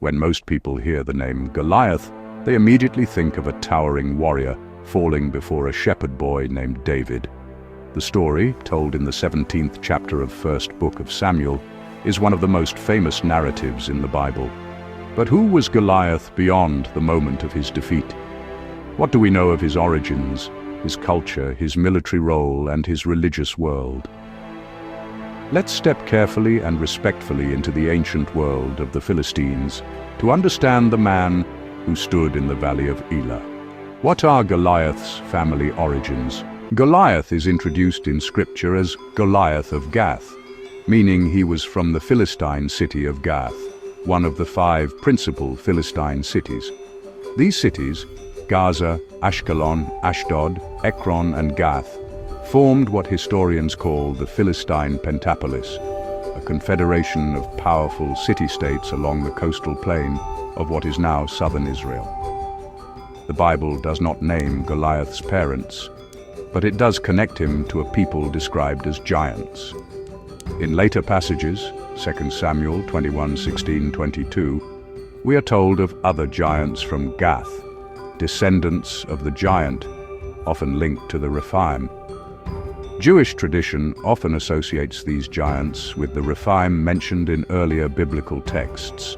When most people hear the name Goliath, they immediately think of a towering warrior falling before a shepherd boy named David. The story, told in the 17th chapter of First Book of Samuel, is one of the most famous narratives in the Bible. But who was Goliath beyond the moment of his defeat? What do we know of his origins, his culture, his military role, and his religious world? Let's step carefully and respectfully into the ancient world of the Philistines to understand the man who stood in the Valley of Elah. What are Goliath's family origins? Goliath is introduced in Scripture as Goliath of Gath, meaning he was from the Philistine city of Gath, one of the 5 principal Philistine cities. These cities, Gaza, Ashkelon, Ashdod, Ekron, and Gath, formed what historians call the Philistine Pentapolis, a confederation of powerful city-states along the coastal plain of what is now southern Israel. The Bible does not name Goliath's parents, but it does connect him to a people described as giants. In later passages, 2 Samuel 21:16-22, we are told of other giants from Gath, descendants of the giant, often linked to the Rephaim. Jewish tradition often associates these giants with the Rephaim mentioned in earlier biblical texts.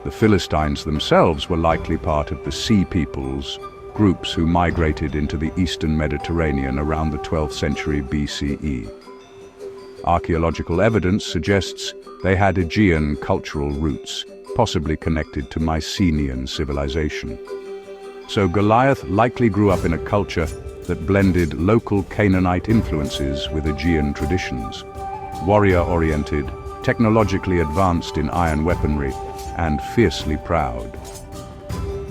The Philistines themselves were likely part of the Sea Peoples, groups who migrated into the eastern Mediterranean around the 12th century BCE. Archaeological evidence suggests they had Aegean cultural roots, possibly connected to Mycenaean civilization. So Goliath likely grew up in a culture that blended local Canaanite influences with Aegean traditions. Warrior-oriented, technologically advanced in iron weaponry, and fiercely proud.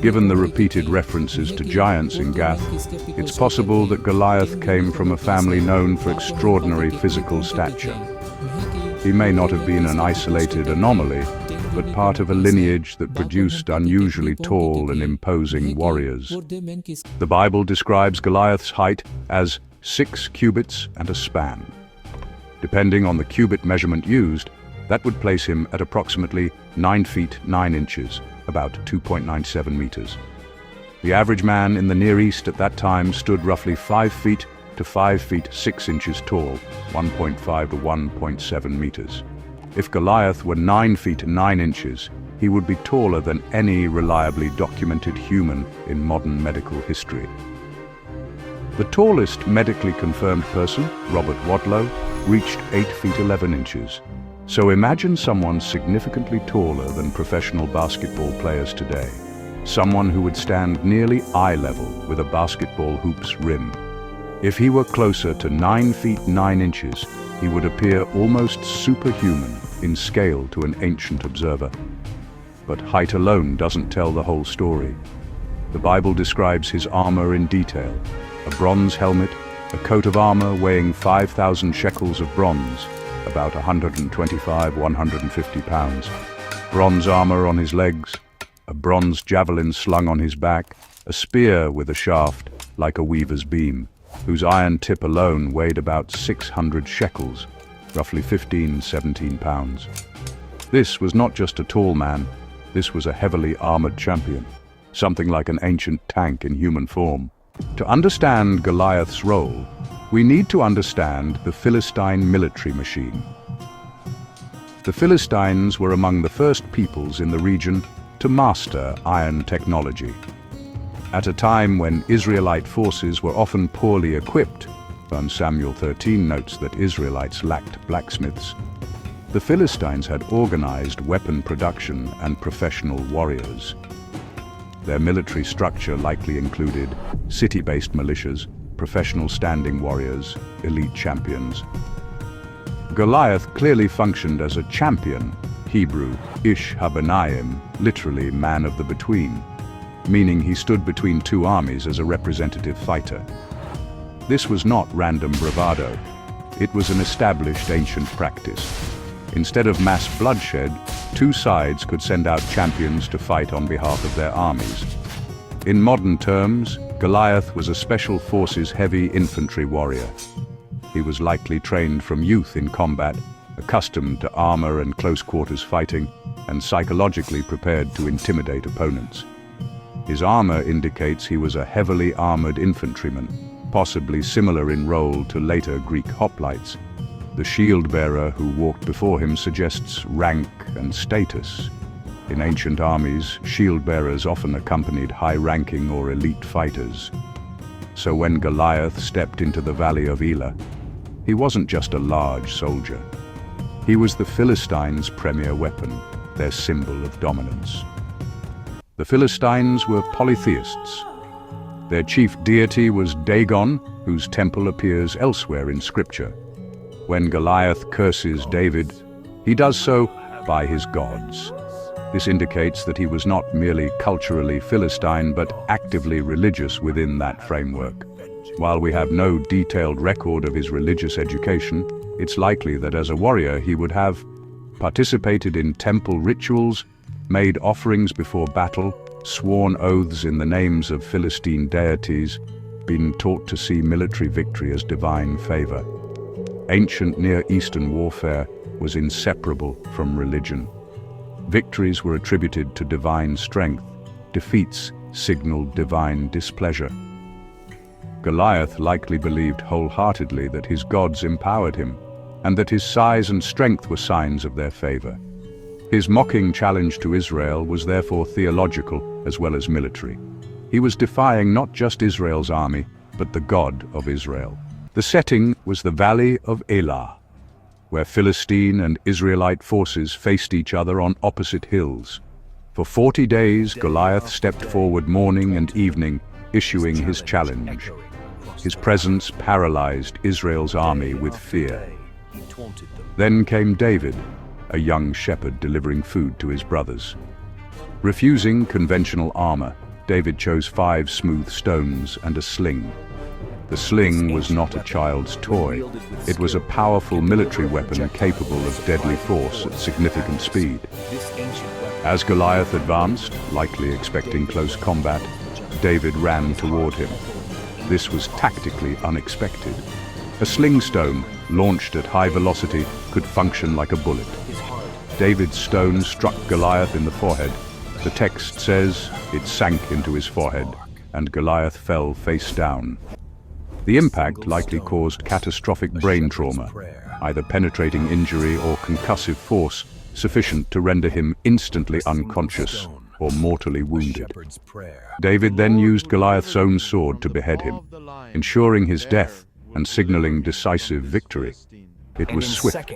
Given the repeated references to giants in Gath, it's possible that Goliath came from a family known for extraordinary physical stature. He may not have been an isolated anomaly, but part of a lineage that produced unusually tall and imposing warriors. The Bible describes Goliath's height as 6 cubits and a span. Depending on the cubit measurement used, that would place him at approximately 9 feet 9 inches, about 2.97 meters. The average man in the Near East at that time stood roughly 5 feet to 5 feet 6 inches tall, 1.5 to 1.7 meters. If Goliath were 9 feet 9 inches, he would be taller than any reliably documented human in modern medical history. The tallest medically confirmed person, Robert Wadlow, reached 8 feet 11 inches. So imagine someone significantly taller than professional basketball players today. Someone who would stand nearly eye level with a basketball hoop's rim. If he were closer to 9 feet 9 inches, he would appear almost superhuman in scale to an ancient observer. But height alone doesn't tell the whole story. The Bible describes his armor in detail. A bronze helmet, a coat of armor weighing 5,000 shekels of bronze, about 125–150 pounds. Bronze armor on his legs, a bronze javelin slung on his back, a spear with a shaft like a weaver's beam, whose iron tip alone weighed about 600 shekels, roughly 15–17 pounds. This was not just a tall man, this was a heavily armored champion, something like an ancient tank in human form. To understand Goliath's role, we need to understand the Philistine military machine. The Philistines were among the first peoples in the region to master iron technology. At a time when Israelite forces were often poorly equipped, 1 Samuel 13 notes that Israelites lacked blacksmiths, the Philistines had organized weapon production and professional warriors. Their military structure likely included city-based militias, professional standing warriors, elite champions. Goliath clearly functioned as a champion, Hebrew Ish Habanayim, literally man of the between, meaning he stood between two armies as a representative fighter. This was not random bravado. It was an established ancient practice. Instead of mass bloodshed, two sides could send out champions to fight on behalf of their armies. In modern terms, Goliath was a special forces heavy infantry warrior. He was likely trained from youth in combat, accustomed to armor and close quarters fighting, and psychologically prepared to intimidate opponents. His armor indicates he was a heavily armored infantryman, possibly similar in role to later Greek hoplites. The shield-bearer who walked before him suggests rank and status. In ancient armies, shield-bearers often accompanied high-ranking or elite fighters. So when Goliath stepped into the Valley of Elah, he wasn't just a large soldier. He was the Philistines' premier weapon, their symbol of dominance. The Philistines were polytheists. Their chief deity was Dagon, whose temple appears elsewhere in Scripture. When Goliath curses David, he does so by his gods. This indicates that he was not merely culturally Philistine, but actively religious within that framework. While we have no detailed record of his religious education, it's likely that as a warrior he would have participated in temple rituals, made offerings before battle, sworn oaths in the names of Philistine deities, been taught to see military victory as divine favor. Ancient Near Eastern warfare was inseparable from religion. Victories were attributed to divine strength, defeats signaled divine displeasure. Goliath likely believed wholeheartedly that his gods empowered him, and that his size and strength were signs of their favor. His mocking challenge to Israel was therefore theological as well as military. He was defying not just Israel's army, but the God of Israel. The setting was the Valley of Elah, where Philistine and Israelite forces faced each other on opposite hills. For 40 days, Goliath stepped forward morning and evening, issuing his challenge. His presence paralyzed Israel's army with fear. Then came David, a young shepherd delivering food to his brothers. Refusing conventional armor, David chose 5 smooth stones and a sling. The sling was not a child's toy. It was a powerful military weapon capable of deadly force at significant speed. As Goliath advanced, likely expecting close combat, David ran toward him. This was tactically unexpected. A sling stone, launched at high velocity, could function like a bullet. David's stone struck Goliath in the forehead. The text says it sank into his forehead, and Goliath fell face down. The impact likely caused catastrophic brain trauma, either penetrating injury or concussive force sufficient to render him instantly unconscious or mortally wounded. David then used Goliath's own sword to behead him, ensuring his death and signaling decisive victory. It was swift.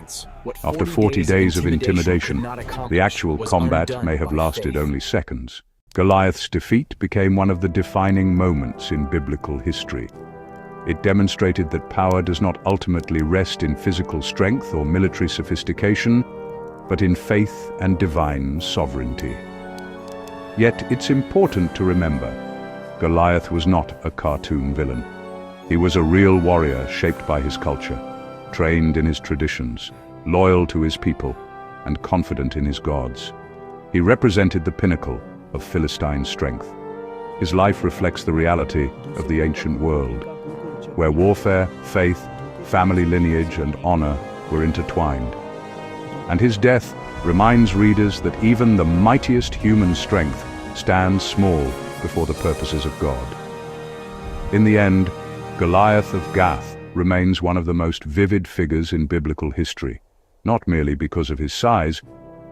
After 40 days of intimidation, the actual combat may have lasted only seconds. Goliath's defeat became one of the defining moments in biblical history. It demonstrated that power does not ultimately rest in physical strength or military sophistication, but in faith and divine sovereignty. Yet it's important to remember, Goliath was not a cartoon villain. He was a real warrior shaped by his culture, trained in his traditions, loyal to his people, and confident in his gods. He represented the pinnacle of Philistine strength. His life reflects the reality of the ancient world, where warfare, faith, family lineage, and honor were intertwined. And his death reminds readers that even the mightiest human strength stands small before the purposes of God. In the end, Goliath of Gath remains one of the most vivid figures in biblical history, not merely because of his size,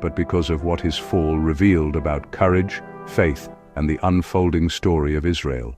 but because of what his fall revealed about courage, faith, and the unfolding story of Israel.